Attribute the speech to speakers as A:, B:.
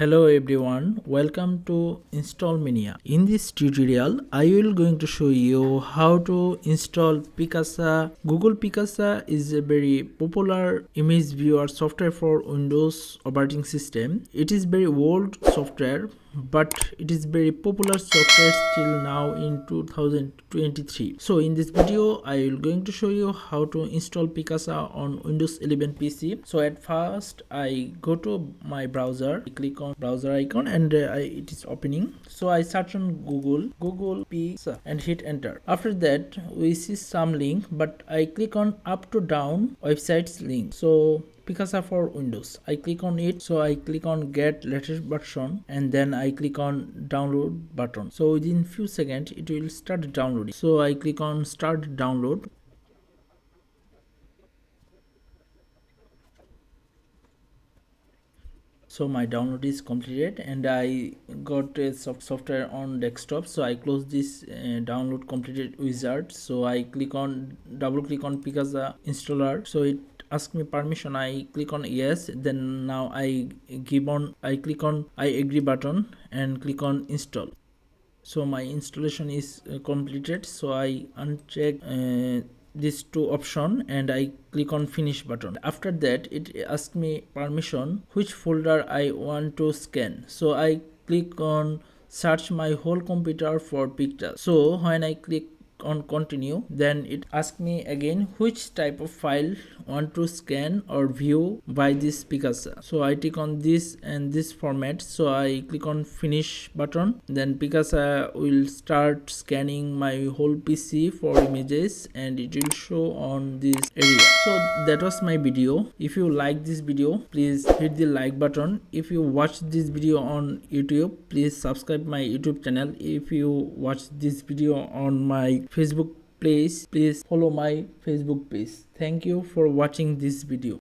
A: Hello everyone, welcome to install Mania. In this tutorial, I will going to show you how to install Picasa. Google Picasa is a very popular image viewer software for Windows operating system. It is very old software, but it is very popular software still now in 2023. So in this video I will going to show you how to install Picasa on Windows 11 PC. So at first I go to my browser, I click on browser icon and it is opening. So I search on Google Picasa and hit enter. After that we see some link, but I click on up to down websites link. So Picasa for Windows, I click on it. So I click on get latest version and then I click on download button. So within few seconds it will start downloading. So I click on start download. So my download is completed and I got a software on desktop. So I close this download completed wizard. So I double click on Picasa installer. So it ask me permission. I click on yes. Then now I click on I agree button and click on install. So my installation is completed. So I uncheck these two option and I click on finish button. After that it asks me permission which folder I want to scan. So I click on search my whole computer for pictures. So when I click on continue, then it asks me again which type of file want to scan or view by this Picasa. So I click on this and this format. So I click on finish button. Then Picasa will start scanning my whole PC for images and it will show on this area. So that was my video. If you like this video, please hit the like button. If you watch this video on YouTube, please subscribe my YouTube channel. If you watch this video on my Facebook page, please follow my Facebook page. Thank you for watching this video.